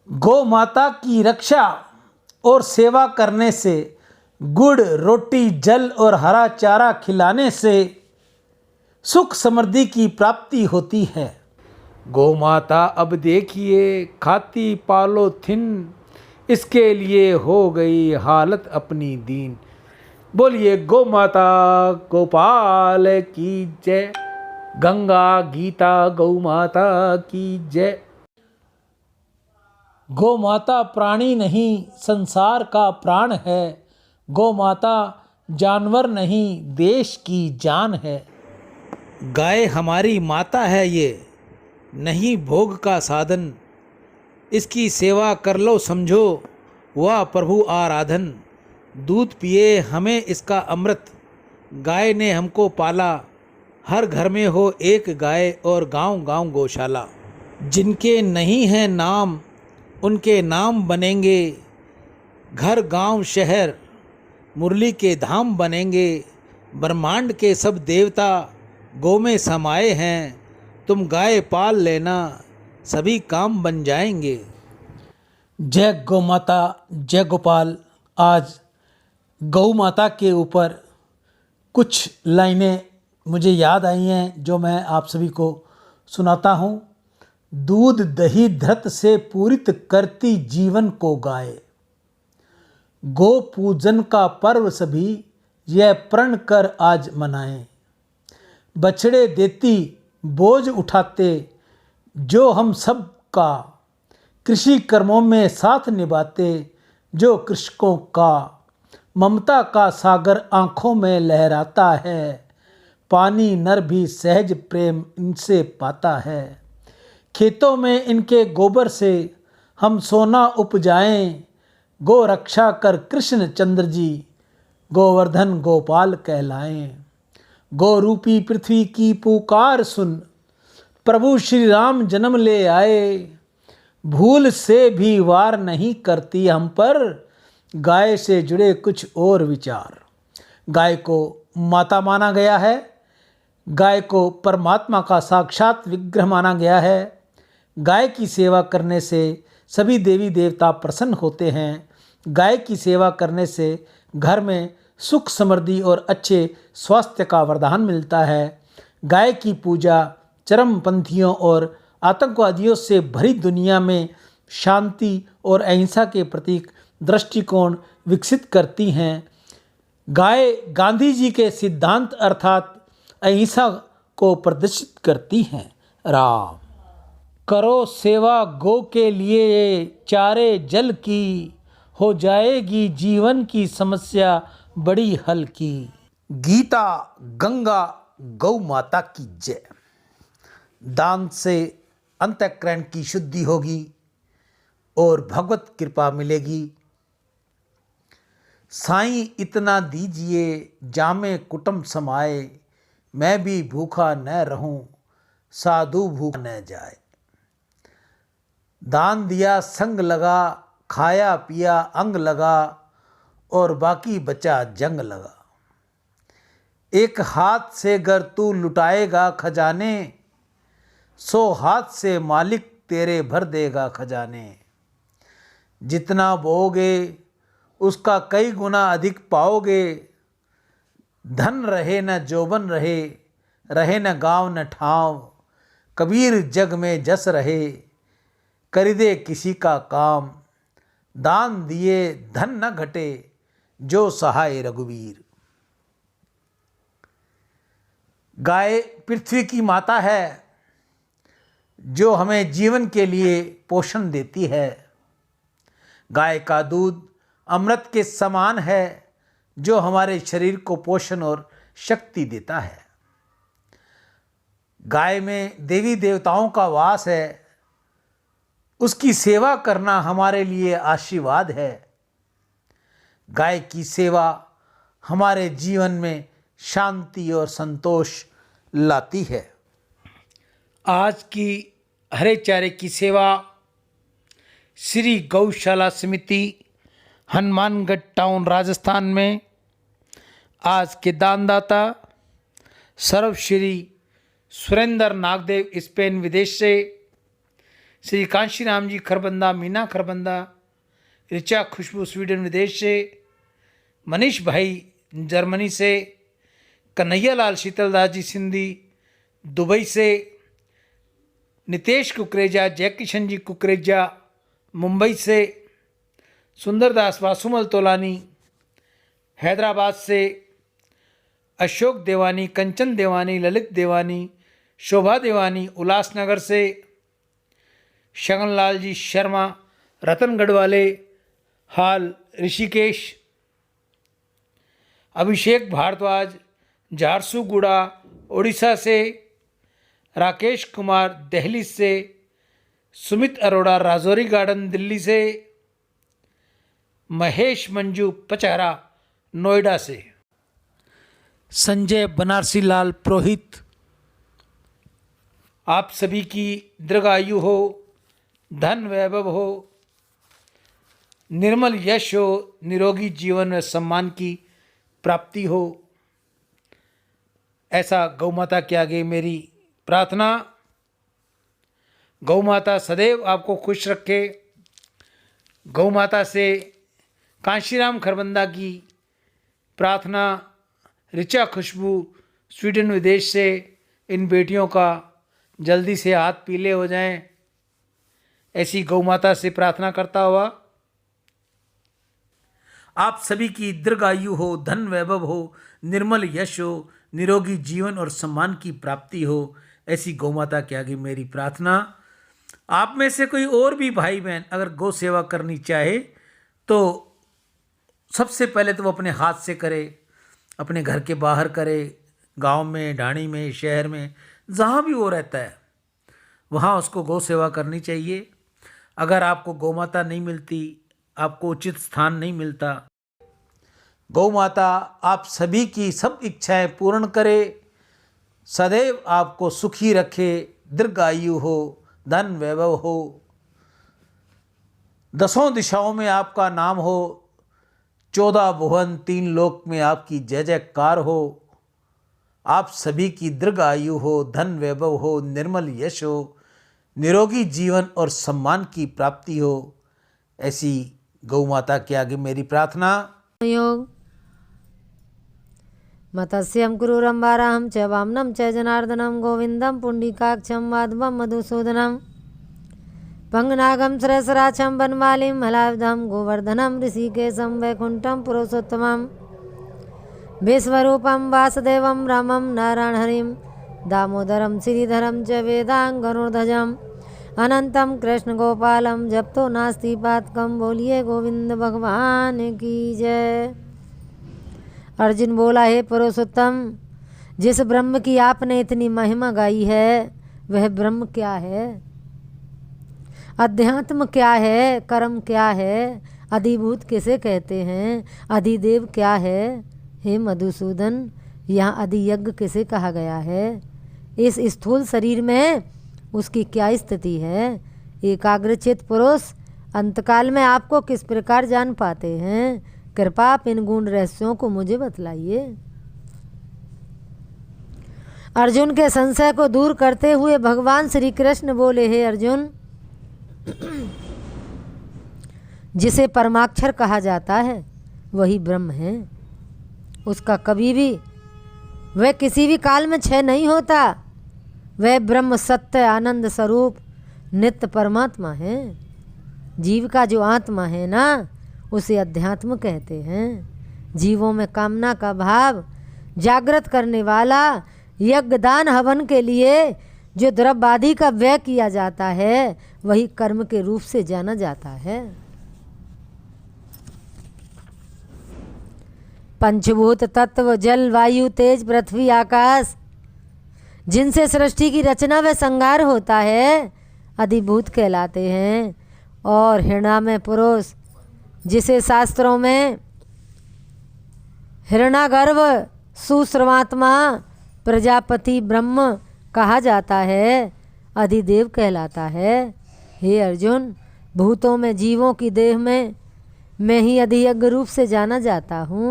गौ माता की रक्षा और सेवा करने से, गुड़ रोटी जल और हरा चारा खिलाने से सुख समृद्धि की प्राप्ति होती है। गौ माता अब देखिए खाती पॉलीथिन, इसके लिए हो गई हालत अपनी दीन। बोलिए गौ माता गोपाल की जय। गंगा गीता गौ माता की जय। गौ माता प्राणी नहीं संसार का प्राण है। गौ माता जानवर नहीं देश की जान है। गाय हमारी माता है, ये नहीं भोग का साधन। इसकी सेवा कर लो समझो वह प्रभु आराधन। दूध पिए हमें इसका अमृत, गाय ने हमको पाला। हर घर में हो एक गाय और गांव गांव गौशाला। जिनके नहीं हैं नाम उनके नाम बनेंगे, घर गांव शहर मुरली के धाम बनेंगे। ब्रह्मांड के सब देवता गौ में समाये हैं, तुम गाय पाल लेना सभी काम बन जाएंगे। जय गौ माता जय गोपाल। आज गौ माता के ऊपर कुछ लाइनें मुझे याद आई हैं जो मैं आप सभी को सुनाता हूँ। दूध दही धृत से पूरित करती जीवन को गाय, गो पूजन का पर्व सभी यह प्रण कर आज मनाएं। बछड़े देती बोझ उठाते जो हम सब का, कृषि कर्मों में साथ निभाते जो कृषकों का। ममता का सागर आँखों में लहराता है, पानी नर भी सहज प्रेम इनसे पाता है। खेतों में इनके गोबर से हम सोना उपजाएं, गो रक्षा कर कृष्ण चंद्र जी गोवर्धन गोपाल कहलाएं। गौ रूपी पृथ्वी की पुकार सुन, प्रभु श्री राम जन्म ले आए। भूल से भी वार नहीं करती हम पर, गाय से जुड़े कुछ और विचार। गाय को माता माना गया है, गाय को परमात्मा का साक्षात विग्रह माना गया है। गाय की सेवा करने से सभी देवी देवता प्रसन्न होते हैं। गाय की सेवा करने से घर में सुख समृद्धि और अच्छे स्वास्थ्य का वरदान मिलता है। गाय की पूजा चरमपंथियों और आतंकवादियों से भरी दुनिया में शांति और अहिंसा के प्रतीक दृष्टिकोण विकसित करती हैं। गाय गांधी जी के सिद्धांत अर्थात अहिंसा को प्रदर्शित करती हैं। राम करो सेवा गौ के लिए, चारे जल की हो जाएगी जीवन की समस्या बड़ी हल की। गीता गंगा गौ माता की जय। दान से अंतःकरण की शुद्धि होगी और भगवत कृपा मिलेगी। साईं इतना दीजिए जामे कुटुंब समाए, मैं भी भूखा न रहूं साधु भूखा न जाए। दान दिया संग लगा, खाया पिया अंग लगा और बाकी बचा जंग लगा। एक हाथ से गर तू लुटाएगा खजाने, 100 हाथ से मालिक तेरे भर देगा खजाने। जितना बोओगे उसका कई गुना अधिक पाओगे। धन रहे न जोबन रहे, रहे न गांव न ठाव। कबीर जग में जस रहे, कर दे किसी का काम। दान दिए धन न घटे, जो सहाय रघुवीर। गाय पृथ्वी की माता है जो हमें जीवन के लिए पोषण देती है। गाय का दूध अमृत के समान है जो हमारे शरीर को पोषण और शक्ति देता है। गाय में देवी देवताओं का वास है, उसकी सेवा करना हमारे लिए आशीर्वाद है। गाय की सेवा हमारे जीवन में शांति और संतोष लाती है। आज की हरे चारे की सेवा श्री गौशाला समिति हनुमानगढ़ टाउन राजस्थान में आज के दानदाता सर्वश्री सुरेंद्र नागदेव स्पेन विदेश से श्री कांशीराम जी खरबंदा, मीना खरबंदा, ऋचा खुशबू स्वीडन विदेश से, मनीष भाई जर्मनी से, कन्हैया लाल शीतलदास जी सिंधी दुबई से, नितेश कुकरेजा, जय किशन जी कुकरेजा मुंबई से, सुंदरदास वासुमल तोलानी हैदराबाद से, अशोक देवानी, कंचन देवानी, ललित देवानी, शोभा देवानी उल्लासनगर से, शगनलाल जी शर्मा रतनगढ़ वाले हाल ऋषिकेश, अभिषेक भारद्वाज झारसुगुड़ा उड़ीसा से, राकेश कुमार दिल्ली से, सुमित अरोड़ा राजौरी गार्डन दिल्ली से, महेश मंजू पचहरा नोएडा से, संजय बनारसी लाल पुरोहित, आप सभी की दीर्घायु हो, धन वैभव हो, निर्मल यश हो, निरोगी जीवन व सम्मान की प्राप्ति हो, ऐसा गौ माता के आगे मेरी प्रार्थना। गौ माता सदैव आपको खुश रखे। गौ माता से कांशीराम खरबंदा की प्रार्थना। ऋचा खुशबू स्वीडन विदेश से, इन बेटियों का जल्दी से हाथ पीले हो जाएं, ऐसी गौ माता से प्रार्थना करता हुआ आप सभी की दीर्घायु हो, धन वैभव हो, निर्मल यश हो, निरोगी जीवन और सम्मान की प्राप्ति हो, ऐसी गौ माता के आगे मेरी प्रार्थना। आप में से कोई और भी भाई बहन अगर गौ सेवा करनी चाहे तो सबसे पहले तो वो अपने हाथ से करे, अपने घर के बाहर करे, गांव में, ढाणी में, शहर में, जहाँ भी वो रहता है वहाँ उसको गौ सेवा करनी चाहिए। अगर आपको गौ माता नहीं मिलती, आपको उचित स्थान नहीं मिलता, गौ माता आप सभी की सब इच्छाएं पूर्ण करे, सदैव आपको सुखी रखे, दीर्घायु हो, धन वैभव हो, दसों दिशाओं में आपका नाम हो, 14 भुवन 3 लोक में आपकी जय जयकार हो, आप सभी की दीर्घायु हो, धन वैभव हो, निर्मल यश हो, निरोगी जीवन और सम्मान की प्राप्ति हो, ऐसी गौ माता के आगे मेरी प्रार्थना। योग मतस्यं क्रूरं वाराहं च वामनं च जनार्दनं गोविन्दं पुण्डिकाक्षं माधवं मधुसूदनं पंगनागं सरसराक्षं वनमालिं हलायुधं गोवर्धनं ऋषिकेशं वैकुण्ठं पुरुषोत्तमं विश्वरूपं वासुदेवं रामं नारायणहरिं दामोदरं श्रीधरं च वेदाङ्गनुर्ध्वजम् अनंतम कृष्ण गोपालम जब तो नास्ति पातकम। बोलिए गोविंद भगवान की जय। अर्जुन बोला, हे पुरुषोत्तम, जिस ब्रह्म की आपने इतनी महिमा गाई है वह ब्रह्म क्या है, अध्यात्म क्या है, कर्म क्या है, अधिभूत किसे कहते हैं, अधिदेव क्या है। हे मधुसूदन, यहाँ अधियज्ञ किसे कहा गया है, इस स्थूल शरीर में उसकी क्या स्थिति है। एकाग्रचित पुरुष अंतकाल में आपको किस प्रकार जान पाते हैं, कृपा आप इन गुण रहस्यों को मुझे बतलाइए। अर्जुन के संशय को दूर करते हुए भगवान श्री कृष्ण बोले, हे अर्जुन, जिसे परमाक्षर कहा जाता है वही ब्रह्म है, उसका कभी भी वह किसी भी काल में क्षय नहीं होता। वह ब्रह्म सत्य आनंद स्वरूप नित्य परमात्मा है। जीव का जो आत्मा है ना, उसे अध्यात्म कहते हैं। जीवों में कामना का भाव जागृत करने वाला यज्ञ दान हवन के लिए जो द्रव्य आदि का व्यय किया जाता है वही कर्म के रूप से जाना जाता है। पंचभूत तत्व जल वायु तेज पृथ्वी आकाश, जिनसे सृष्टि की रचना व संहार होता है, अधिभूत कहलाते हैं। और हिरण्मय पुरुष, जिसे शास्त्रों में हिरण्यागर्भ सुश्रवात्मा प्रजापति ब्रह्म कहा जाता है, अधिदेव कहलाता है। हे अर्जुन, भूतों में जीवों की देह में मैं ही अधियज्ञ रूप से जाना जाता हूँ।